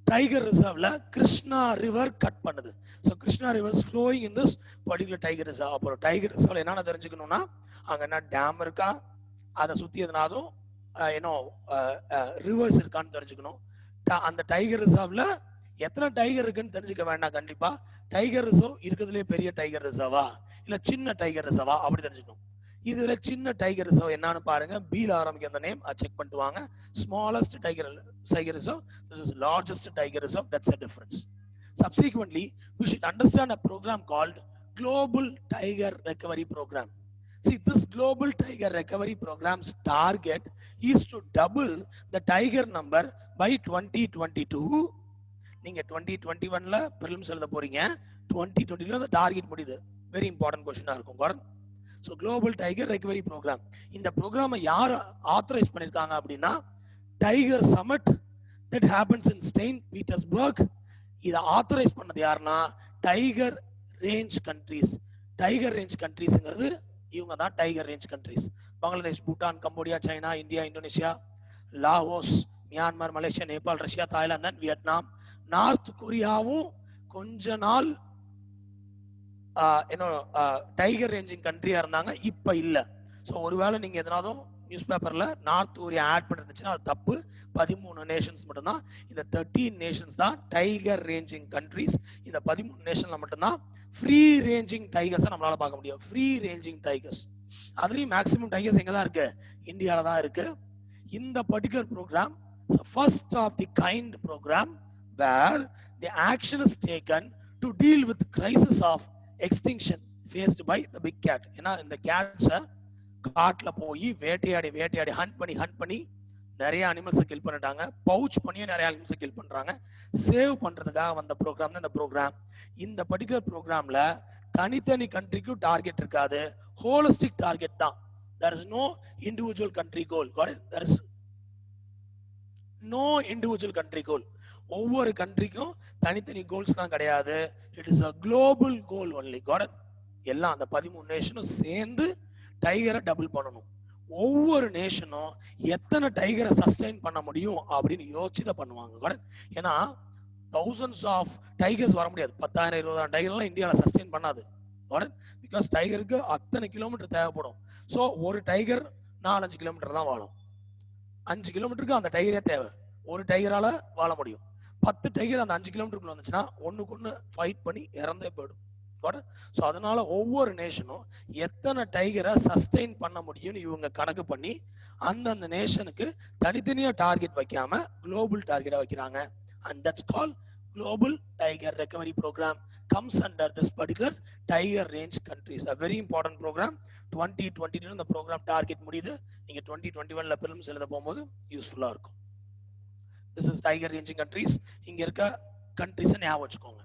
டைகர் ரிசர்வ்ல கிருஷ்ணா ரிவர் கட் பண்ணுது. So Krishna river's flowing in this particular tiger reserve. அப்புறம் டைகர் ரிசர்வ்ல என்னென்ன தெரிஞ்சுக்கணும்னா, அங்க என்ன டேம் இருக்கா, அதை சுத்தி எதுனாலும் ரிவர்ஸ் இருக்கான்னு தெரிஞ்சுக்கணும். அந்த டைகர் ரிசர்வ்ல எத்தனை டைகர் இருக்குன்னு தெரிஞ்சுக்க வேண்டாம். கண்டிப்பா டைகர் ரிசர்வ் இருக்கிறதுலே பெரிய டைகர் ரிசர்வா இல்ல சின்ன டைகர் ரிசர்வா அப்படி தெரிஞ்சுக்கணும். இதுல சின்ன டைகர் ரிசர்வ் என்னன்னு பாருங்க, பீல ஆரம்பிக்க அந்த நேம் செக் பண்ணிட்டு வாங்க. Smallest tiger reserve, this is largest tiger reserve. That's a difference. Subsequently, we should understand a program called Global Tiger Recovery Program. See, this Global Tiger Recovery Program's target is to double the tiger number by 2022. நீங்க 2021ல prelims எழுத போறீங்க, 2020ல அந்த target முடியுது. Very important question இருக்கும். So Global Tiger Recovery Program, இந்த ப்ரோக்ராமை யார் authorise பண்ணிருக்காங்க அப்படின்னா, tiger summit that happens in St. Petersburg. இதை ஆத்தரைஸ் பண்ணது யாருன்னா tiger range countries. Tiger range கண்ட்ரீஸ்ங்கிறது இவங்க தான் tiger range countries. Bangladesh, Bhutan, Cambodia, China, India, Indonesia, Laos, Myanmar, Malaysia, Nepal, Russia, Thailand, Vietnam. North கொரியாவும் கொஞ்ச நாள் டைகர் ரேஞ்சிங் கண்ட்ரியா இருந்தாங்க, இப்ப இல்ல. ஸோ ஒருவேளை நீங்க எதனாலும் நியூஸ் பேப்பர்ல நார்த் கொரியா ஆட் பண்ணிருந்துச்சுன்னா அது தப்பு. 13 நேஷன்ஸ் மட்டும்தான். இந்த 13 நேஷன்ஸ் தான் டைகர் ரேஞ்சிங் கண்ட்ரிஸ். இந்த 13 நேஷன்ல மட்டும்தான் ஃப்ரீ ரேஞ்சிங் டைகர்ஸை நம்மளால பார்க்க முடியும். Free ranging tigers. அதுலயும் மேக்ஸிமம் டைகர்ஸ் எங்க தான் இருக்கு? இந்தியாவில தான் இருக்கு. இந்த particular programme first of the kind programme where the action is taken to deal with crisis of extinction faced by the big cat. ஏன்னா இந்த கேட்ஸை காட்டில் போய் வேட்டையாடி ஹண்ட் பண்ணி நிறைய அனிமல்ஸை கில் பண்ணிட்டாங்க. பவுச் பண்ணியும் நிறைய அனிமல்ஸை கில் பண்றாங்க. சேவ் பண்றதுக்காக வந்த ப்ரோக்ராம் தான் இந்த ப்ரோக்ராம். இந்த பர்டிகுலர் ப்ரோக்ராம்ல தனித்தனி கண்ட்ரிக்கும் டார்கெட் இருக்காது, ஹோலிஸ்டிக் டார்கெட் தான். there is no individual country goal. got it? there is no individual country goal. ஒவ்வொரு கண்ட்ரிக்கும் தனித்தனி கோல்ஸ் தான் கிடையாது. It is a global goal only. got it? எல்லாம் அந்த 13 நேஷனும் சேர்ந்து டைகரை டபுள் பண்ணணும். ஒவ்வொரு நேஷனும் எத்தனை டைகரை சஸ்டைன் பண்ண முடியும் அப்படின்னு யோசிச்சு பண்ணுவாங்க. ஏன்னா thousands ஆஃப் டைகர்ஸ் வர முடியாது. 10,000 20,000 டைகர்லாம் இந்தியாவில் சஸ்டைன் பண்ணாது. பிகாஸ் டைகருக்கு அத்தனை கிலோமீட்டர் தேவைப்படும். ஸோ ஒரு டைகர் 4-5 கிலோமீட்டர் தான் வாழும். 5 கிலோமீட்டருக்கு அந்த டைகரே தேவை. ஒரு டைகரால வாழ முடியும். 10 டைகர் அந்த 5 கிலோமீட்டருக்குள்ள வந்துச்சுன்னா ஒண்ணுக்கு ஒன்று ஃபைட் பண்ணி இறந்தே போயிடும். ஸோ அதனால ஒவ்வொரு நேஷனும் எத்தனை டைகரை சஸ்டெயின் பண்ண முடியும்னு இவங்க கணக்கு பண்ணி அந்தந்த நேஷனுக்கு தனித்தனியா டார்கெட் வைக்காம குளோபல் டார்கெட்டா வைக்கிறாங்க. And that's call global tiger recovery programme comes under this particular tiger range countries. A very important program. 2022 இந்த ப்ரோக்ராம் டார்கெட் முடியுது. நீங்க 2021ல பிலிம்ஸ் எழுத போகும்போது யூஸ்ஃபுல்லா இருக்கும். This is tiger ranging countries. இங்க இருக்க countries ஞாபகம் வச்சுக்கோங்க.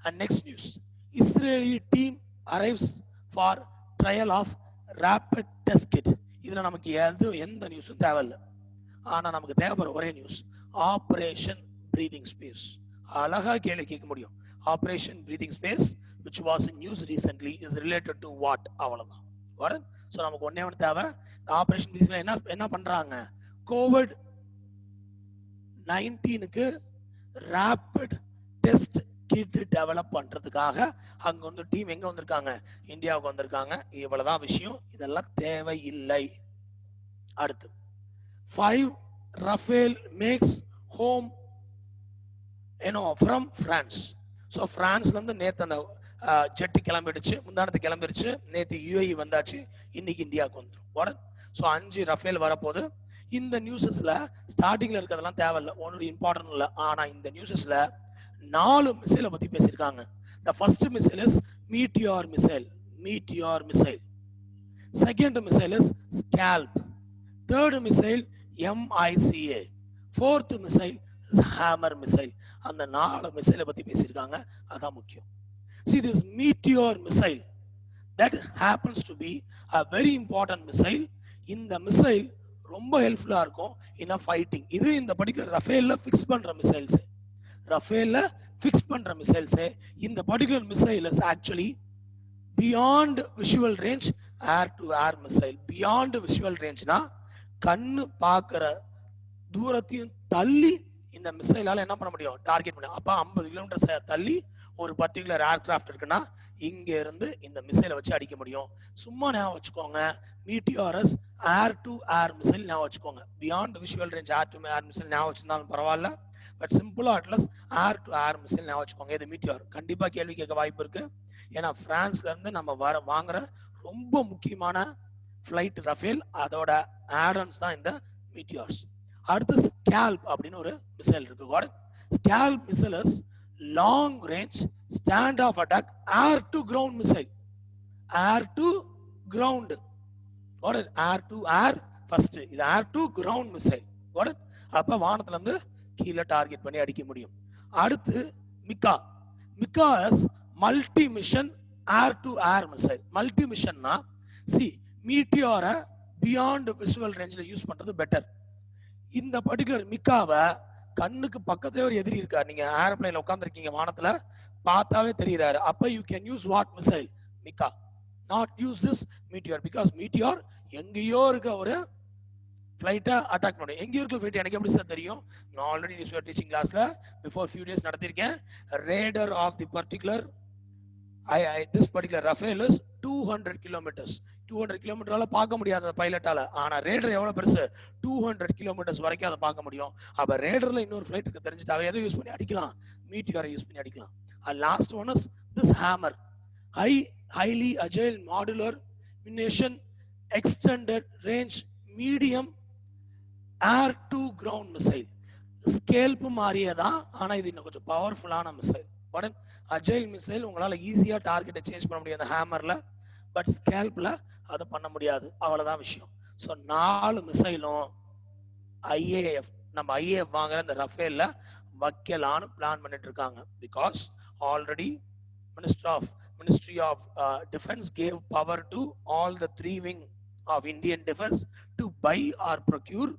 And next news. Israeli team arrives for trial of rapid test kit. இதுல நமக்கு எந்த நியூஸும் தேவையில்லை. ஆனா நமக்கு தேவைப்படுற ஒரே நியூஸ் ஆபரேஷன் பிரீதிங் ஸ்பேஸ். அழகா கேள்வி கேட்க முடியும். Operation breathing space which was in news recently is related to what? அவ்வளவுதான். ஸோ நமக்கு ஒன்னே ஒன்று தேவை. ஆபரேஷன் பிரீதிங் ஸ்பேஸ் என்ன பண்றாங்க? COVID-19க்கு ரேபிட் டெஸ்ட் கிட் டெவலப் பண்றதுக்காக அங்க வந்து டீம் எங்க வந்திருக்காங்க? இந்தியாவுக்கு வந்திருக்காங்க. இவ்வளவுதான் விஷயம். இதெல்லாம் தேவையில்லை. அடுத்து 5 Rafale makes home from France. So பிரான்ஸ்ல இருந்து நேத்து அந்த ஜெட்டு கிளம்பிடுச்சு, முந்தானத்து கிளம்பிடுச்சு, நேத்து யுஏஇ வந்தாச்சு, இன்னைக்கு இந்தியாவுக்கு வந்துடும். ஸோ 5 ரஃபேல் வரப்போது. இந்த நியூஸஸ்ல ஸ்டார்டிங்ல இருக்கிறதெல்லாம் தேவையில்லை, ஒன்று இம்பார்ட்டன்ட் இல்லை. ஆனா இந்த நியூஸஸ்ல 4 மிசைலை பத்தி பேசியிருக்காங்க. The first missile is Meteor missile. Second missile is Scalp. Third missile MICA. Fourth missile is Hammer missile. அந்த 4 மிசைலை பத்தி பேசியிருக்காங்க. அதான் முக்கியம். See this Meteor missile that happens to be a very important missile. இந்த மிசைல் ரொம்ப ஹெல்ப்ஃபுல்லா இருக்கும் in a fighting. இது இந்த பர்டிகுலர் ரஃபேல்ல ஃபிக்ஸ் பண்ற மிசைல்ஸ். இந்த particular missile is actually beyond visual range air to air missile. Beyond visual ரேஞ்ச்னா கண்ணு பார்க்கிற தூரத்தையும் தள்ளி இந்த மிசைலால என்ன பண்ண முடியும்? டார்கெட் பண்ண. அப்ப 50 கிலோமீட்டர் தள்ளி ஒரு பர்டிகுலர் ஏர்கிராஃப்ட் இருக்குன்னா இங்க இருந்து இந்த மிசைலை வச்சு அடிக்க முடியும். சும்மா ஞாபகம் வச்சுக்கோங்க, மீட்டியாரஸ் ஏர் டு ஏர் மிசைல் ஞாபகம் வச்சுக்கோங்க. Beyond visual range air to air missile ஞாபகம் வச்சிருந்தாலும் பரவாயில்ல. பட் சிம்பிளா atlas air to air missile ஞாபகம் வச்சுக்கோங்க. இது மீட்டியார். கண்டிப்பா கேள்வி கேட்க வாய்ப்பு இருக்கு. ஏன்னா பிரான்ஸ்ல இருந்து நம்ம வாங்குற ரொம்ப முக்கியமான ஃபிளைட் ரஃபேல், அதோட ஆடன்ஸ் தான் இந்த மீட்டியார்ஸ். அடுத்து ஸ்கேல்ப் அப்படின்னு ஒரு மிசைல் இருக்கு. SCALP missile is long range stand off attack air to ground missile. Air to ground, air to air first, இது ஏர் டு கிரவுண்ட் மிசைல். அப்ப வானத்துல இருந்து கீழே டார்கெட் பண்ணி அடிக்க முடியும். அடுத்து MICA. MICA is multi mission air to air missile. Multi மிஷன்னா மீட்டியாரை பியாண்ட் விஷுவல் ரேஞ்சில் யூஸ் பண்றது பெட்டர். இந்த பர்டிகுலர் மிக்காவை கண்ணுக்கு பக்கத்துல ஒரு எதிரி இருக்காரு, நீங்க ஏரோப்ளைன்ல உட்காந்துருக்கீங்க, வானத்துல பார்த்தாவே தெரியுறாரு. அப்ப you can use what missile? MICA. Not use this Meteor, because Meteor எங்கேயோ இருக்க ஒரு ஃபிளைட்டை அட்டாக் பண்ணும். எங்கேயோ இருக்க ஃபிளைட் எனக்கு எப்படி சார் தெரியும்? நான் ஆல்ரெடி நியூஸ் பேப்பர் டீச்சிங் கிளாஸ்ல பிஃபோர் ஃபியூ டேஸ் நடத்திருக்கேன். Radar of the particular this particular Rafale is 200 kilometers. 200 கிலோமீட்டரால பார்க்க முடியாத பைலட்டால. ஆனா ரேடர் எவ்வளவு பெருசு, 200 கிலோமீட்டர்ஸ் வரைக்கும் அதை பார்க்க முடியும். அப்ப ரேடர்ல இன்னொரு ஃபிளைட்டுக்கு தெரிஞ்சுட்டு அவ எதை யூஸ் பண்ணி அடிக்கலாம், மீட்டியாரை யூஸ் பண்ணி அடிக்கலாம். Last one is this hammer, highly agile modular munition extended range medium air to ground missile. Scalp மாதிரியே தான், ஆனா இது இன்னும் கொஞ்சம் பவர்ஃபுல்லான மிசைல். பட் அஜைல் மிசைல் உங்களால ஈஸியா டார்கெட்டை சேஞ்ச் பண்ண முடியும் அந்த ஹேமர்ல, பட் ஸ்கேல்ப்ல அதை பண்ண முடியாது. அவ்வளவுதான் விஷயம். ஸோ 4 மிசைலும் ஐஏஎஃப், நம்ம ஐஏஎஃப் வாங்குற இந்த ரஃபேல்ல வைக்கலான்னு பிளான் பண்ணிட்டு இருக்காங்க. Because already Ministry of Defense gave power to all the 3 wing of Indian Defense to buy or procure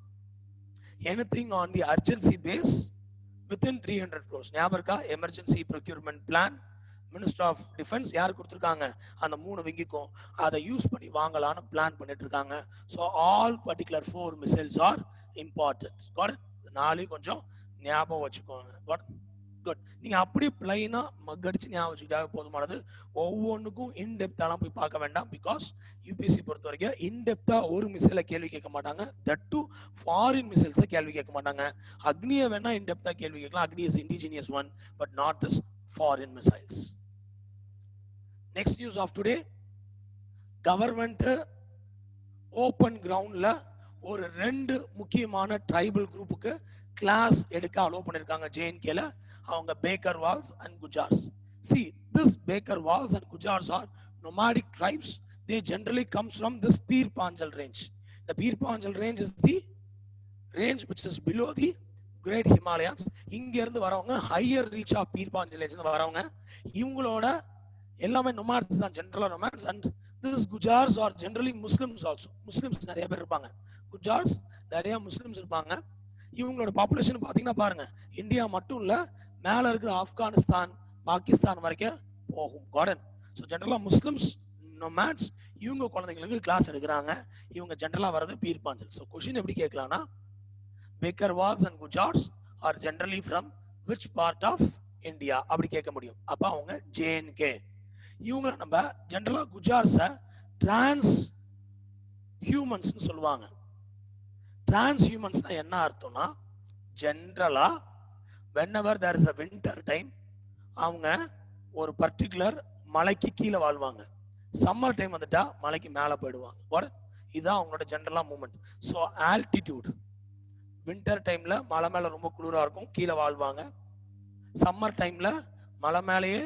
anything on the urgency base within 300 crores. ஞாபகா emergency procurement plan minister of defence யார் கொடுத்துருக்காங்க, அந்த 3 விங்கிக்கும் அதை use பண்ணி வாங்கலான்னு plan பண்ணிட்டு இருக்காங்க. So all particular 4 missiles are important. Got it, 4 கொஞ்சம் ஞாபகம் வச்சுக்கோங்க. Got good. நீங்க அப்படியே பிளைனா மக்கடிச்சு ஞாபகம் வச்சுக்கிட்டாவே போதுமானது. ஒவ்வொன்றுக்கும் இன்டெப்தாலாம் போய் பார்க்க வேண்டாம். பிகாஸ் யூபிஎஸ்சி பொறுத்த வரைக்கும் இன்டெப்தா ஒரு மிசைலை கேள்வி கேட்க மாட்டாங்க. தட் டு ஃபாரின் மிசைல்ஸை கேள்வி கேட்க மாட்டாங்க. அக்னியை வேணா இன்டெப்தா கேள்வி கேட்கலாம். Agni is indigenous one, but not this foreign missiles. Next news of today, government open கிரவுண்ட்ல ஒரு 2 முக்கியமான ட்ரைபல் குரூப்புக்கு கிளாஸ் எடுக்க அலோவ் பண்ணிருக்காங்க ஜேஎன்கேல. அவங்க Bakarwals and Gujjars. See, this Baker Wals and Gujars are nomadic tribes. They generally comes from this Pir Panjal range. The Pir Panjal range is the range which is below the Great Himalayas. இங்க இருந்து வரவங்க higher reach of Pir Panjal range வரவங்க. இவங்களோட எல்லாமே nomads தான், ஜெனரலா nomads. And this Gujars are generally Muslims also. Muslims நிறைய பேர் இருப்பாங்க. Gujars நிறைய முஸ்லிம்ஸ் இருப்பாங்க. இவங்களோட பாப்புலேஷன் பாத்தீங்கன்னா பாருங்க, இந்தியா மட்டும் இல்ல, மேல இருக்கிற ஆப்கானிஸ்தான் பாகிஸ்தான் வரைக்கும் போகும். கார்டன். ஸோ ஜென்ரலா முஸ்லிம்ஸ் நொமேட்ஸ் இவங்க குழந்தைங்களுக்கு கிளாஸ் எடுக்கிறாங்க. இவங்க ஜென்ரலா வர்றது பீர் பாஞ்சல். ஸோ கொஸ்டின் எப்படி கேட்கலாம்னா, Bakarwals and Gujjars are generally from which part of India அப்படி கேட்க முடியும். அப்ப அவங்க ஜேஎன்கே. இவங்களை நம்ம ஜென்ரலா குஜார்ஸை டிரான்ஸ் ஹியூமன்ஸ் சொல்லுவாங்க. டிரான்ஸ் ஹியூமன்ஸ்னா என்ன அர்த்தம்னா, ஜென்ரலா whenever there is a winter time அவங்க ஒரு பர்டிகுலர் மலைக்கு கீழே வாழ்வாங்க. சம்மர் டைம் வந்துட்டா மலைக்கு மேலே போயிடுவாங்க. இதுதான் அவங்களோட ஜென்ரலா மூவ்மெண்ட். ஸோ ஆல்டிடியூட், வின்டர் டைம்ல மலை மேல ரொம்ப குளிரா இருக்கும், கீழே வாழ்வாங்க. சம்மர் டைம்ல மலை மேலேயே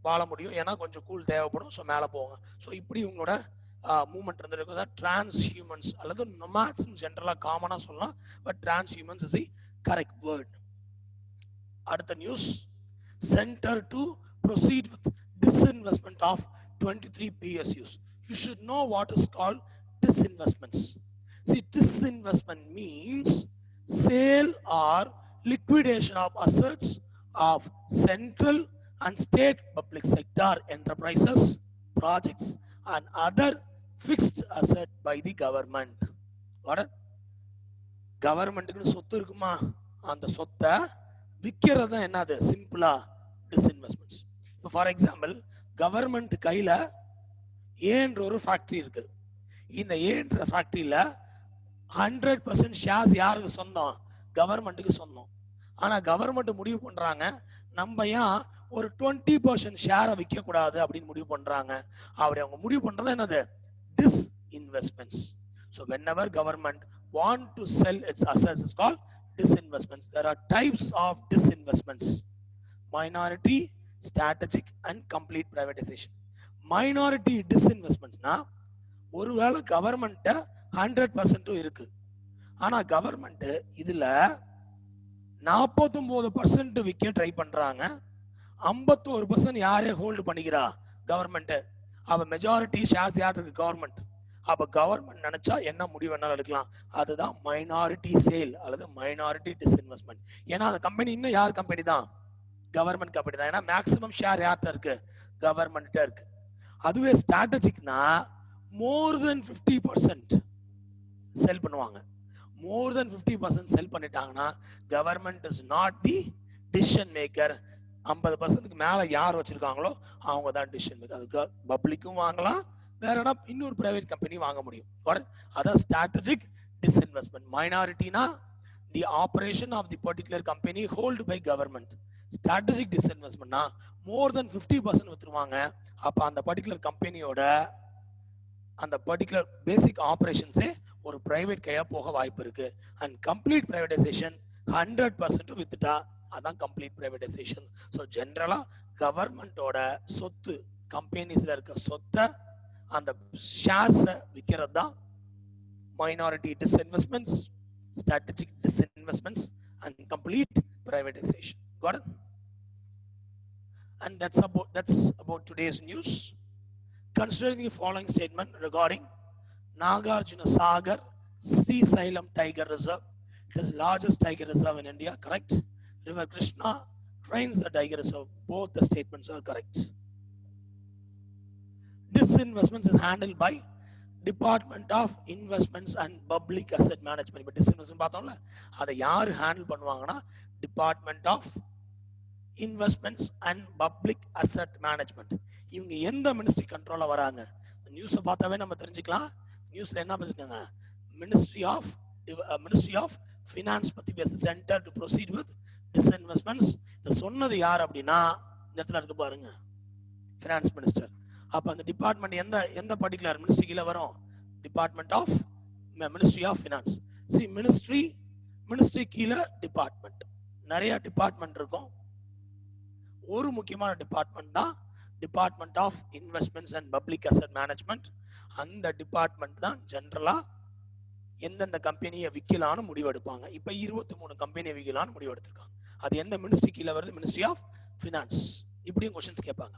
வாழ முடியும், ஏன்னா கொஞ்சம் கூல் தேவைப்படும். ஸோ மேலே போவாங்க. ஸோ இப்படி இவங்களோட மூவ்மெண்ட் இருந்திருக்கு. டிரான்ஸ் ஹியூமன்ஸ் அல்லது நொமாட்ஸ் ஜென்ரலா காமனா சொல்லலாம். But transhumance is the correct word. அடுத்த news, centre to proceed with disinvestment of 23 PSUs. You should know what is called disinvestments. See, disinvestment means sale or liquidation of assets of central and state public sector enterprises, projects and other fixed asset by the government. What? கவர்மெண்ட்டுக்கு சொத்து இருக்குமா, அந்த சொத்தை விற்கிறது தான் என்னது, சிம்பிளா டிஸ்இன்வெஸ்ட்மெண்ட்ஸ். இப்போ ஃபார் எக்ஸாம்பிள், கவர்மெண்ட் கையில ஏன்ற ஒரு ஃபேக்டரி இருக்கு. இந்த ஏன்ற ஃபேக்டரியில 100% ஷேர்ஸ் யாருக்கு சொந்தம், கவர்மெண்ட்டுக்கு சொந்தம். ஆனா கவர்மெண்ட் முடிவு பண்றாங்க, நம்ம ஏன் ஒரு 20% ஷேரை விற்க கூடாது அப்படின்னு முடிவு பண்றாங்க. அப்படி அவங்க முடிவு பண்றது என்னது, டிஸ்இன்வெஸ்ட்மெண்ட்ஸ். So whenever government want to sell its assets, it's called disinvestments. There are types of disinvestments: minority, strategic and complete privatization. Minority disinvestments na ஒருவேளை கவர்மெண்ட் 100% இருக்கு, ஆனா கவர்மெண்ட் இதுல 49% விற்க ட்ரை பண்றாங்க, 51% யாரே ஹோல்டு பண்ணிக்கிறா, கவர்மெண்ட். அப்ப மெஜாரிட்டி ஷேர்ஸ் யார் இருக்கு, கவர்மெண்ட். அப்ப கவர்மெண்ட் நினைச்சா என்ன முடிவு வேணாலும் எடுக்கலாம். அதுதான் மைனாரிட்டி சேல் அல்லது மைனாரிட்டி டிஸ்இன்வெஸ்ட்மெண்ட். ஏன்னா அந்த கம்பெனி இன்னும் யார் கம்பெனி தான், கவர்மெண்ட் கம்பெனி தான். ஏன்னா மேக்ஸிமம் ஷேர் யார்கிட்ட இருக்கு, கவர்மெண்ட் இருக்கு. அதுவே ஸ்ட்ராட்டஜிக்னா மோர் தென் 50% செல் பண்ணுவாங்க. மோர் தென் 50% செல் பண்ணிட்டாங்கன்னா government is not the decision maker. 50%க்கு மேல யார் வச்சிருக்காங்களோ அவங்க தான் டிசிஷன் மேக்கர். அதுக்கு பப்ளிக்கும் வாங்கலாம், வேற இன்னொரு பிரைவேட் கம்பெனி வாங்க முடியும். அதான் ஸ்ட்ராட்டஜிக் டிஸ்இன்வெஸ்ட்மெண்ட். மைனாரிட்டினா the operation of the particular company hold by government. Strategic டிஸ்இன்வெஸ்ட்மெண்ட்னா மோர் தென் 50% வித்துருவாங்க. அப்ப அந்த பர்டிகுலர் கம்பெனியோட அந்த பர்டிகுலர் பேசிக் ஆபரேஷன்ஸே ஒரு பிரைவேட் கையா போக வாய்ப்பு இருக்கு. அண்ட் கம்ப்ளீட் பிரைவேடைசேஷன் 100% வித்துட்டா அதான் கம்ப்ளீட் பிரைவேடைசேஷன். ஸோ ஜென்ரலா கவர்மெண்டோட சொத்து, கம்பெனிஸ்ல இருக்க சொத்தை, அந்த ஷேர்ஸை விற்கிறது தான் minority disinvestments, strategic disinvestments, and complete privatization. Got it? And that's about today's news. Considering the following statement regarding Nagarjuna Sagar Sri Sailam Tiger Reserve, it is the largest tiger reserve in India, correct? River Krishna drains the tiger reserve. Both the statements are correct. Disinvestments is handled by department of investments and public asset management. இப்போ disinvestment பார்த்தோம்ல, அதை யார் handle பண்ணுவாங்கன்னா department of investments and public asset management. இவங்க எந்த ministry கண்ட்ரோலில் வராங்க? நியூஸை பார்த்தாவே நம்ம தெரிஞ்சுக்கலாம். நியூஸ்ல என்ன பேசிருக்காங்க? மினிஸ்ட்ரி ஆஃப் ஃபினான்ஸ் பத்தி பேச, சென்டர் டு ப்ரொசீட் வித் டிஸ்இன்வெஸ்ட்மெண்ட்ஸ். இதை சொன்னது யார் அப்படின்னா இந்த இடத்துல இருக்கு பாருங்க, ஃபினான்ஸ் மினிஸ்டர். அப்ப அந்த டிபார்ட்மெண்ட் எந்த பர்டிகுலர் மினிஸ்ட்ரி கீழே வரும்? Department of ministry of finance. சி மினிஸ்ட்ரி கீழே டிபார்ட்மெண்ட், நிறைய டிபார்ட்மெண்ட் இருக்கும். ஒரு முக்கியமான டிபார்ட்மெண்ட் தான் department of investments and public asset management. அந்த டிபார்ட்மெண்ட் தான் ஜென்ரலா எந்தெந்த கம்பெனியை விற்கலான்னு முடிவெடுப்பாங்க. இப்ப 23 கம்பெனியை விற்கலான்னு முடிவெடுத்திருக்காங்க. அது எந்த மினிஸ்ட்ரி கீழே வருது? Ministry of finance. இப்படியும் கொஸ்டின்ஸ் கேட்பாங்க.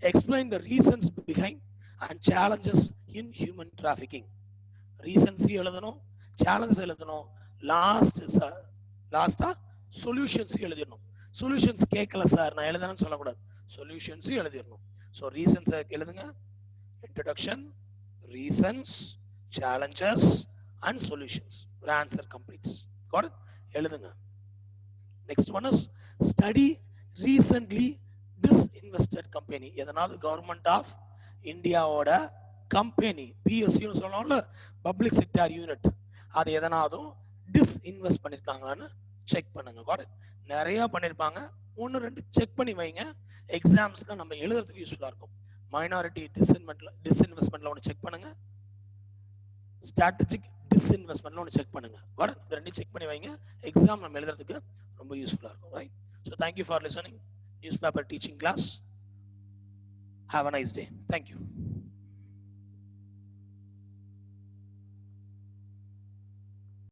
Explain the reasons behind and challenges in human trafficking. Reasons எழுதணும், challenges எழுதணும், லாஸ்டா சொல்யூஷன்ஸ் எழுதிடணும். சொல்யூஷன்ஸ் கேட்கல சார் நான் எழுதணும்னு சொல்லக்கூடாது, சொல்யூஷன்ஸ் எழுதிடணும். ஸோ ரீசன்ஸ் எழுதுங்க. Introduction, reasons, challenges and solutions. ஒரு ஆன்சர் கம்ப்ளீட்ஸ். Got it? எழுதுங்க. Next one is study recently disinvested company. எதனாவது கவர்மெண்ட் ஆஃப் இந்தியாவோட கம்பெனி, பிஎஸ்யூ சொல்லணும்ல, பப்ளிக் செக்டார் யூனிட், அது எதனாவதும் டிஸ்இன்வெஸ்ட் பண்ணிருக்காங்கன்னு செக் பண்ணுங்க. Got it? நிறைய பண்ணிருப்பாங்க, 1-2 செக் பண்ணி வைங்க. எக்ஸாம்ஸ்ல நம்ம எழுதுறதுக்கு யூஸ்ஃபுல்லா இருக்கும். மைனாரிட்டி டிஸ்இன்வெஸ்ட்மெண்ட்ல ஒன்று செக் பண்ணுங்க, ஸ்ட்ராட்டஜிக் டிஸ்இன்வெஸ்ட்மெண்ட்ல ஒன்று செக் பண்ணுங்க. Got it? இது ரெண்டையும் செக் பண்ணி வைங்க, எக்ஸாம் நம்ம எழுதுறதுக்கு ரொம்ப யூஸ்ஃபுல்லா இருக்கும். Right? So thank you for listening newspaper teaching class. Have a nice day. Thank you.